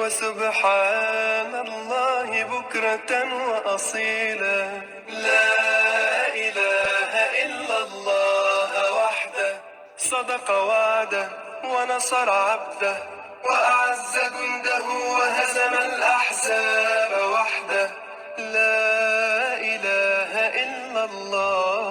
وسبحان الله بكرة وأصيلا لا إله إلا الله وحده صدق وعده ونصر عبده وأعز جنده وهزم الأحزاب وحده لا إله إلا الله।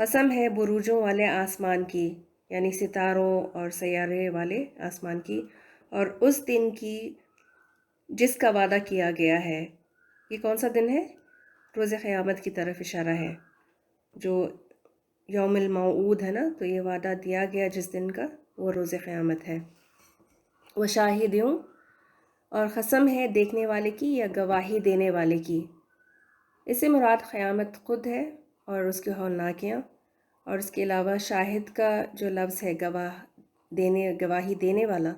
قسم ہے بروجوں والے آسمان کی، یعنی ستاروں اور سیارے والے آسمان کی، اور اس دن کی جس کا وعدہ کیا گیا ہے۔ یہ کون سا دن ہے؟ روز قیامت کی طرف اشارہ ہے، جو یوم الموعود ہے نا، تو یہ وعدہ دیا گیا جس دن کا، وہ روز قیامت ہے۔ وہ شاہدوں، اور قسم ہے دیکھنے والے کی یا گواہی دینے والے کی۔ اس سے مراد قیامت خود ہے اور اس کی ہولناکیاں، اور اس کے علاوہ شاہد کا جو لفظ ہے گواہی دینے والا،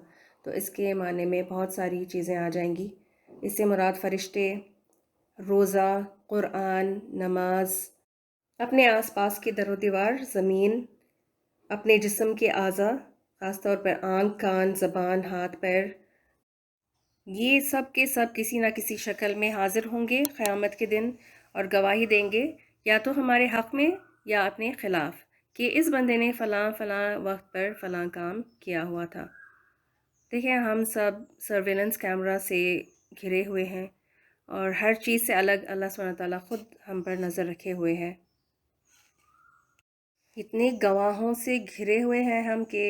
تو اس کے معنی میں بہت ساری چیزیں آ جائیں گی۔ اس سے مراد فرشتے، روزہ، قرآن، نماز، اپنے آس پاس کے در و دیوار، زمین، اپنے جسم کے اعضاء، خاص طور پر آنکھ، کان، زبان، ہاتھ، پیر، یہ سب کے سب کسی نہ کسی شکل میں حاضر ہوں گے قیامت کے دن اور گواہی دیں گے، یا تو ہمارے حق میں یا اپنے خلاف، کہ اس بندے نے فلاں فلاں وقت پر فلاں کام کیا ہوا تھا۔ دیکھیں، ہم سب سرویلنس کیمرہ سے گھرے ہوئے ہیں، اور ہر چیز سے الگ اللہ سبحانہ تعالیٰ خود ہم پر نظر رکھے ہوئے ہیں۔ اتنے گواہوں سے گھرے ہوئے ہیں ہم کہ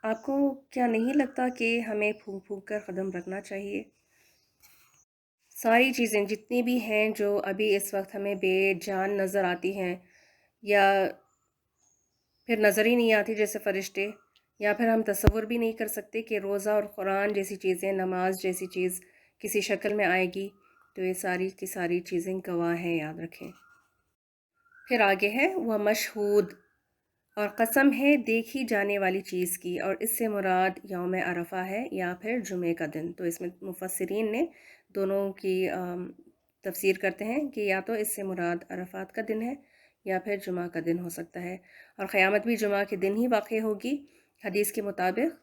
آپ کو کیا نہیں لگتا کہ ہمیں پھونک پھونک کر قدم رکھنا چاہیے؟ ساری چیزیں جتنی بھی ہیں جو ابھی اس وقت ہمیں بے جان نظر آتی ہیں، یا پھر نظر ہی نہیں آتی جیسے فرشتے، یا پھر ہم تصور بھی نہیں کر سکتے کہ روزہ اور قرآن جیسی چیزیں، نماز جیسی چیز کسی شکل میں آئے گی، تو یہ ساری کی ساری چیزیں گواہ ہیں، یاد رکھیں۔ پھر آگے ہے وہ مشہود، اور قسم ہے دیکھی جانے والی چیز کی، اور اس سے مراد یوم عرفہ ہے یا پھر جمعے کا دن۔ تو اس میں مفسرین نے دونوں کی تفسیر کرتے ہیں کہ یا تو اس سے مراد عرفات کا دن ہے یا پھر جمعہ کا دن ہو سکتا ہے، اور قیامت بھی جمعہ کے دن ہی واقع ہوگی حدیث کے مطابق۔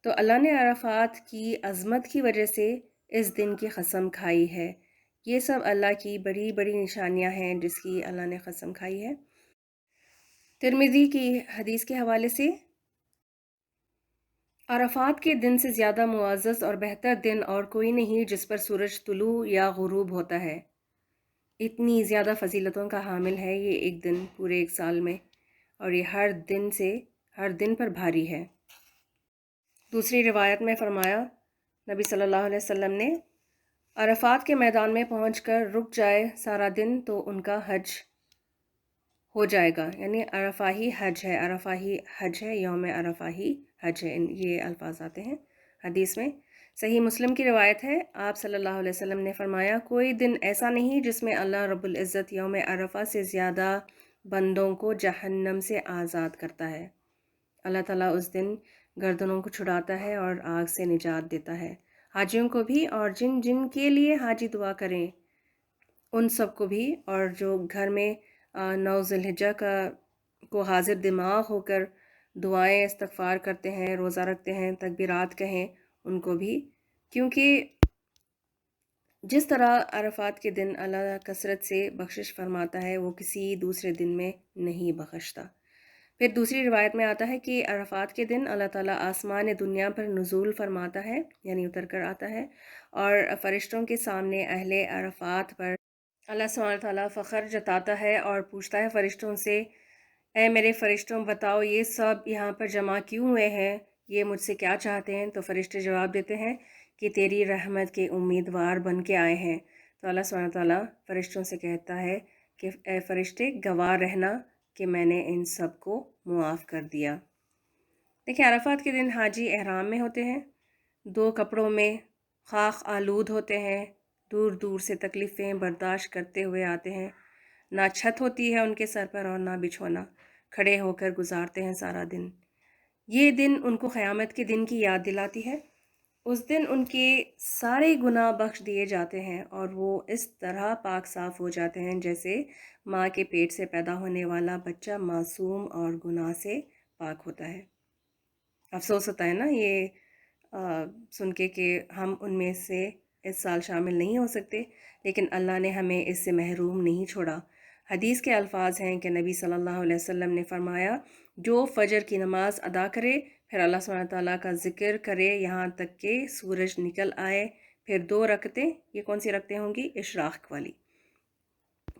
تو اللہ نے عرفات کی عظمت کی وجہ سے اس دن کی قسم کھائی ہے۔ یہ سب اللہ کی بڑی بڑی نشانیاں ہیں جس کی اللہ نے قسم کھائی ہے۔ ترمذی کی حدیث کے حوالے سے، عرفات کے دن سے زیادہ معزز اور بہتر دن اور کوئی نہیں جس پر سورج طلوع یا غروب ہوتا ہے۔ اتنی زیادہ فضیلتوں کا حامل ہے یہ ایک دن پورے ایک سال میں، اور یہ ہر دن پر بھاری ہے۔ دوسری روایت میں فرمایا نبی صلی اللہ علیہ وسلم نے، عرفات کے میدان میں پہنچ کر رک جائے سارا دن تو ان کا حج ہو جائے گا، یعنی عرفہ ہی حج ہے، عرفہ ہی حج ہے، یوم عرفہ ہی حج ہے، یہ الفاظ آتے ہیں حدیث میں۔ صحیح مسلم کی روایت ہے، آپ صلی اللہ علیہ وسلم نے فرمایا، کوئی دن ایسا نہیں جس میں اللہ رب العزت یوم عرفہ سے زیادہ بندوں کو جہنم سے آزاد کرتا ہے۔ اللہ تعالیٰ اس دن گردنوں کو چھڑاتا ہے اور آگ سے نجات دیتا ہے۔ حاجیوں کو بھی، اور جن جن کے لیے حاجی دعا کریں ان سب کو بھی، اور جو گھر میں 9 ذی الحجہ کو حاضر دماغ ہو کر دعائیں استغفار کرتے ہیں، روزہ رکھتے ہیں، تکبیرات کہیں، ان کو بھی، کیونکہ جس طرح عرفات کے دن اللہ کثرت سے بخشش فرماتا ہے وہ کسی دوسرے دن میں نہیں بخشتا۔ پھر دوسری روایت میں آتا ہے کہ عرفات کے دن اللہ تعالیٰ آسمان دنیا پر نزول فرماتا ہے، یعنی اتر کر آتا ہے، اور فرشتوں کے سامنے اہل عرفات پر اللہ سبحانہ تعالیٰ فخر جتاتا ہے اور پوچھتا ہے فرشتوں سے، اے میرے فرشتوں بتاؤ یہ سب یہاں پر جمع کیوں ہوئے ہیں، یہ مجھ سے کیا چاہتے ہیں؟ تو فرشتے جواب دیتے ہیں کہ تیری رحمت کے امیدوار بن کے آئے ہیں۔ تو اللہ سبحانہ تعالیٰ فرشتوں سے کہتا ہے کہ اے فرشتے گواہ رہنا کہ میں نے ان سب کو معاف کر دیا۔ دیکھیں، عرفات کے دن حاجی احرام میں ہوتے ہیں، 2 کپڑوں میں خاک آلود ہوتے ہیں، دور دور سے تکلیفیں برداشت کرتے ہوئے آتے ہیں، نہ چھت ہوتی ہے ان کے سر پر اور نہ بچھونا، کھڑے ہو کر گزارتے ہیں سارا دن۔ یہ دن ان کو قیامت کے دن کی یاد دلاتی ہے۔ اس دن ان کے سارے گناہ بخش دیے جاتے ہیں اور وہ اس طرح پاک صاف ہو جاتے ہیں جیسے ماں کے پیٹ سے پیدا ہونے والا بچہ معصوم اور گناہ سے پاک ہوتا ہے۔ افسوس ہوتا ہے نا یہ سن کے کہ ہم ان میں سے اس سال شامل نہیں ہو سکتے، لیکن اللہ نے ہمیں اس سے محروم نہیں چھوڑا۔ حدیث کے الفاظ ہیں کہ نبی صلی اللہ علیہ وسلم نے فرمایا، جو فجر کی نماز ادا کرے، پھر اللہ سبحانہ تعالیٰ کا ذکر کرے یہاں تک کہ سورج نکل آئے، پھر 2 رکعتیں، یہ کون سی رکعتیں ہوں گی؟ اشراق والی،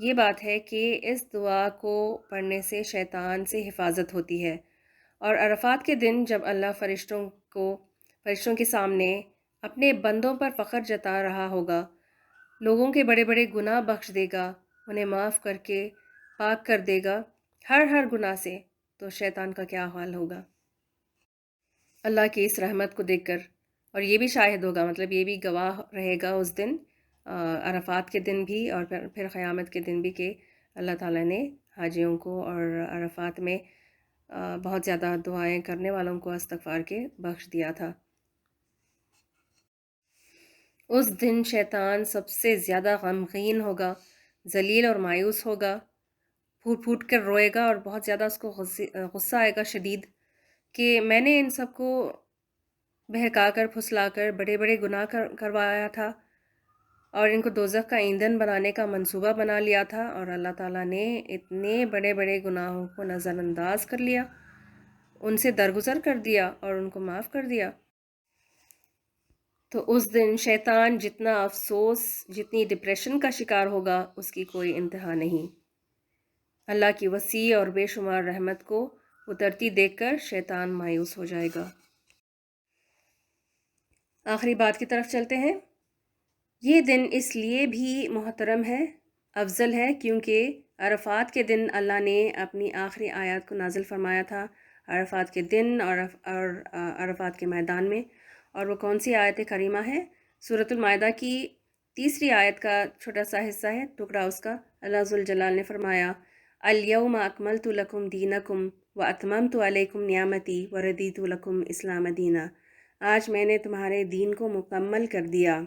یہ بات ہے کہ اس دعا کو پڑھنے سے شیطان سے حفاظت ہوتی ہے، اور عرفات کے دن جب اللہ فرشتوں کے سامنے اپنے بندوں پر فخر جتا رہا ہوگا، لوگوں کے بڑے بڑے گناہ بخش دے گا، انہیں معاف کر کے پاک کر دے گا ہر گناہ سے، تو شیطان کا کیا حال ہوگا اللہ کی اس رحمت کو دیکھ کر۔ اور یہ بھی شاہد ہوگا، مطلب یہ بھی گواہ رہے گا اس دن، عرفات کے دن بھی اور پھر قیامت کے دن بھی، کہ اللہ تعالیٰ نے حاجیوں کو اور عرفات میں بہت زیادہ دعائیں کرنے والوں کو استغفار کے بخش دیا تھا۔ اس دن شیطان سب سے زیادہ غمگین ہوگا، ذلیل اور مایوس ہوگا، پھوٹ پھوٹ کر روئے گا، اور بہت زیادہ اس کو غصہ آئے گا شدید، کہ میں نے ان سب کو بہکا کر پھسلا کر بڑے بڑے گناہ کروایا تھا، اور ان کو دوزخ کا ایندھن بنانے کا منصوبہ بنا لیا تھا، اور اللہ تعالیٰ نے اتنے بڑے بڑے گناہوں کو نظر انداز کر لیا، ان سے درگزر کر دیا اور ان کو معاف کر دیا۔ تو اس دن شیطان جتنا افسوس، جتنی ڈپریشن کا شکار ہوگا، اس کی کوئی انتہا نہیں۔ اللہ کی وسیع اور بے شمار رحمت کو اترتی دیکھ کر شیطان مایوس ہو جائے گا۔ آخری بات کی طرف چلتے ہیں۔ یہ دن اس لیے بھی محترم ہے، افضل ہے، کیونکہ عرفات کے دن اللہ نے اپنی آخری آیات کو نازل فرمایا تھا، عرفات کے دن اور عرفات کے میدان میں۔ اور وہ کون سی آیت کریمہ ہے؟ سورۃ المائدہ کی 3 آیت کا چھوٹا سا حصہ ہے، ٹکڑا اس کا۔ اللہ ذوالجلال نے فرمایا، الیوم اکملت لکم دینکم واتممت علیکم نعمتی وردیت لکم اسلام دینا۔ آج میں نے تمہارے دین کو مکمل کر دیا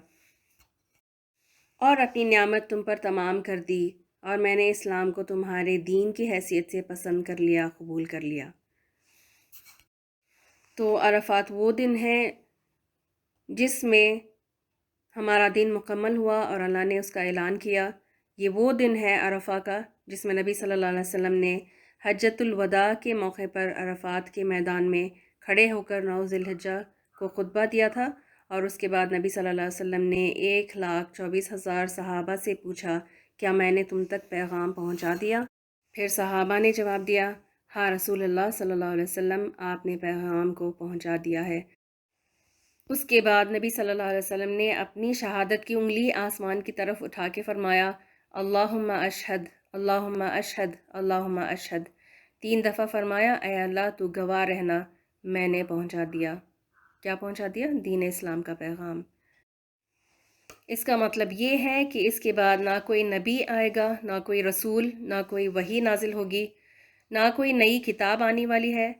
اور اپنی نعمت تم پر تمام کر دی، اور میں نے اسلام کو تمہارے دین کی حیثیت سے پسند کر لیا، قبول کر لیا۔ تو عرفات وہ دن ہے جس میں ہمارا دین مکمل ہوا اور اللہ نے اس کا اعلان کیا۔ یہ وہ دن ہے عرفہ کا جس میں نبی صلی اللہ علیہ وسلم نے حجۃ الوداع کے موقع پر عرفات کے میدان میں کھڑے ہو کر 9 ذی الحجہ کو خطبہ دیا تھا، اور اس کے بعد نبی صلی اللہ علیہ وسلم نے 1,24,000 صحابہ سے پوچھا، کیا میں نے تم تک پیغام پہنچا دیا؟ پھر صحابہ نے جواب دیا، ہاں رسول اللہ صلی اللہ علیہ وسلم، آپ نے پیغام کو پہنچا دیا ہے۔ اس کے بعد نبی صلی اللہ علیہ وسلم نے اپنی شہادت کی انگلی آسمان کی طرف اٹھا کے فرمایا، اللہم اشہد، اللہم اشہد، اللہم اشہد۔ 3 دفعہ فرمایا، اے اللہ تو گواہ رہنا، میں نے پہنچا دیا۔ کیا پہنچا دیا؟ دین اسلام کا پیغام۔ اس کا مطلب یہ ہے کہ اس کے بعد نہ کوئی نبی آئے گا، نہ کوئی رسول، نہ کوئی وحی نازل ہوگی، نہ کوئی نئی کتاب آنے والی ہے،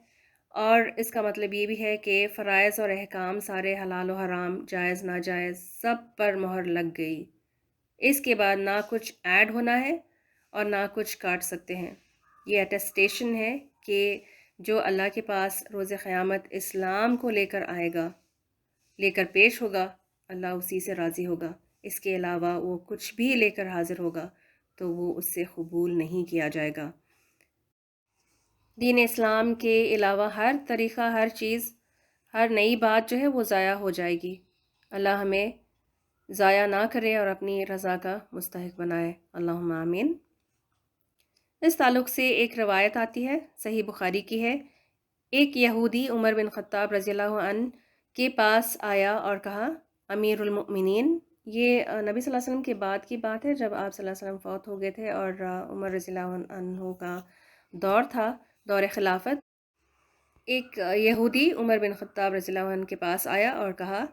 اور اس کا مطلب یہ بھی ہے کہ فرائض اور احکام سارے حلال و حرام، جائز ناجائز، سب پر مہر لگ گئی۔ اس کے بعد نہ کچھ ایڈ ہونا ہے اور نہ کچھ کاٹ سکتے ہیں۔ یہ اٹیسٹیشن ہے کہ جو اللہ کے پاس روز قیامت اسلام کو لے کر آئے گا، لے کر پیش ہوگا، اللہ اسی سے راضی ہوگا۔ اس کے علاوہ وہ کچھ بھی لے کر حاضر ہوگا تو وہ اس سے قبول نہیں کیا جائے گا۔ دین اسلام کے علاوہ ہر طریقہ، ہر چیز، ہر نئی بات جو ہے وہ ضائع ہو جائے گی۔ اللہ ہمیں ضائع نہ کرے اور اپنی رضا کا مستحق بنائے، اللہم آمین۔ اس تعلق سے ایک روایت آتی ہے، صحیح بخاری کی ہے۔ ایک یہودی عمر بن خطاب رضی اللہ عنہ کے پاس آیا اور کہا، امیر المؤمنین، یہ نبی صلی اللہ علیہ وسلم کے بعد کی بات ہے، جب آپ صلی اللہ علیہ وسلم فوت ہو گئے تھے اور عمر رضی اللہ عنہ کا دور تھا، دور خلافت۔ ایک یہودی عمر بن خطاب رضی اللہ عنہ کے پاس آیا اور کہا،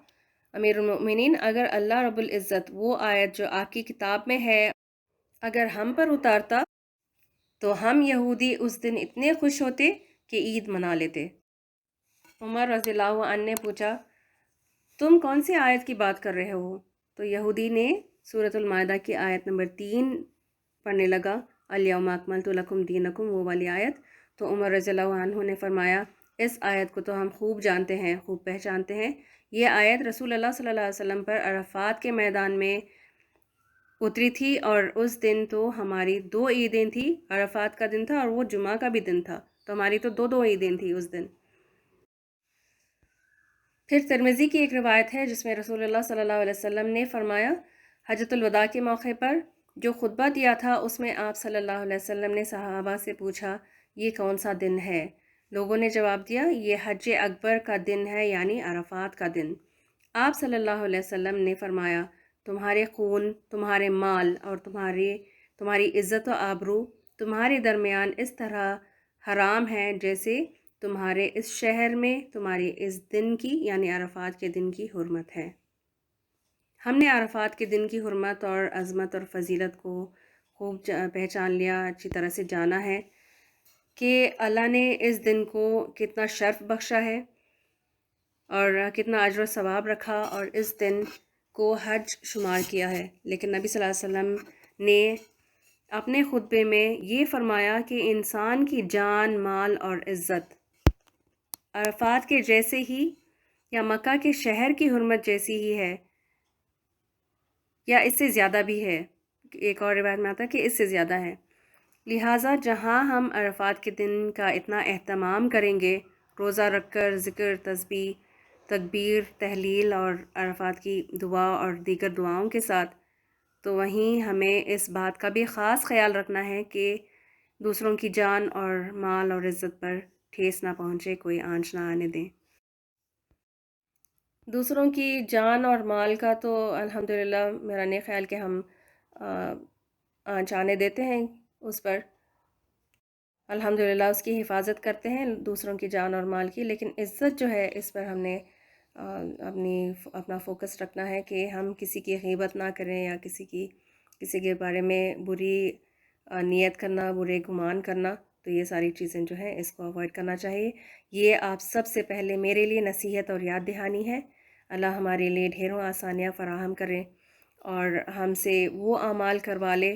امیر المؤمنین، اگر اللہ رب العزت وہ آیت جو آپ کی کتاب میں ہے اگر ہم پر اتارتا تو ہم یہودی اس دن اتنے خوش ہوتے کہ عید منا لیتے۔ عمر رضی اللہ عنہ نے پوچھا، تم کون سی آیت کی بات کر رہے ہو؟ تو یہودی نے سورۃ المائدہ کی آیت نمبر 3 پڑھنے لگا، الیوم اکملت لکم دینکم، وہ والی آیت۔ تو عمر رضی اللہ عنہ نے فرمایا، اس آیت کو تو ہم خوب جانتے ہیں، خوب پہچانتے ہیں۔ یہ آیت رسول اللہ صلی اللہ علیہ وسلم پر عرفات کے میدان میں اتری تھی، اور اس دن تو ہماری 2 عیدیں تھیں، عرفات کا دن تھا اور وہ جمعہ کا بھی دن تھا، تو ہماری تو 2 عیدیں تھیں اس دن۔ پھر ترمذی کی ایک روایت ہے جس میں رسول اللہ صلی اللہ علیہ وسلم نے فرمایا، حجۃ الوداع کے موقع پر جو خطبہ دیا تھا اس میں آپ صلی اللہ علیہ وسلم نے صحابہ سے پوچھا یہ کون سا دن ہے؟ لوگوں نے جواب دیا یہ حج اکبر کا دن ہے، یعنی عرفات کا دن۔ آپ صلی اللہ علیہ وسلم نے فرمایا تمہارے خون، تمہارے مال اور تمہاری عزت و آبرو تمہارے درمیان اس طرح حرام ہیں جیسے تمہارے اس شہر میں تمہاری اس دن کی یعنی عرفات کے دن کی حرمت ہے۔ ہم نے عرفات کے دن کی حرمت اور عظمت اور فضیلت کو خوب پہچان لیا، اچھی طرح سے جانا ہے کہ اللہ نے اس دن کو کتنا شرف بخشا ہے اور کتنا اجر و ثواب رکھا، اور اس دن کو حج شمار کیا ہے۔ لیکن نبی صلی اللہ علیہ وسلم نے اپنے خطبے میں یہ فرمایا کہ انسان کی جان، مال اور عزت عرفات کے جیسے ہی یا مکہ کے شہر کی حرمت جیسی ہی ہے یا اس سے زیادہ بھی ہے۔ ایک اور روایت میں آتا ہے کہ اس سے زیادہ ہے۔ لہٰذا جہاں ہم عرفات کے دن کا اتنا اہتمام کریں گے، روزہ رکھ کر ذکر، تسبیح، تکبیر، تحلیل اور عرفات کی دعا اور دیگر دعاؤں کے ساتھ، تو وہیں ہمیں اس بات کا بھی خاص خیال رکھنا ہے کہ دوسروں کی جان اور مال اور عزت پر ٹھیس نہ پہنچے، کوئی آنچ نہ آنے دیں۔ دوسروں کی جان اور مال کا تو الحمدللہ میرا نہیں خیال کہ ہم آنچ آنے دیتے ہیں اس پر، الحمدللہ اس کی حفاظت کرتے ہیں دوسروں کی جان اور مال کی، لیکن عزت جو ہے اس پر ہم نے اپنا فوکس رکھنا ہے کہ ہم کسی کی غیبت نہ کریں یا کسی کے بارے میں بری نیت کرنا، برے گمان کرنا، تو یہ ساری چیزیں جو ہیں اس کو اوائڈ کرنا چاہیے۔ یہ آپ سب سے پہلے میرے لیے نصیحت اور یاد دہانی ہے۔ اللہ ہمارے لیے ڈھیروں آسانیاں فراہم کرے اور ہم سے وہ اعمال کروا لے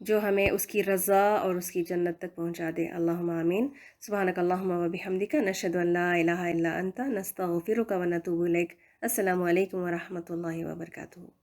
جو ہمیں اس کی رضا اور اس کی جنت تک پہنچا دے۔ اللہم آمین۔ سبحانک اللہم و بحمدک، نشہد ان لا الہ الا انت، نستغفرک و نتوب الیک۔ السلام علیکم ورحمۃ اللہ وبرکاتہ۔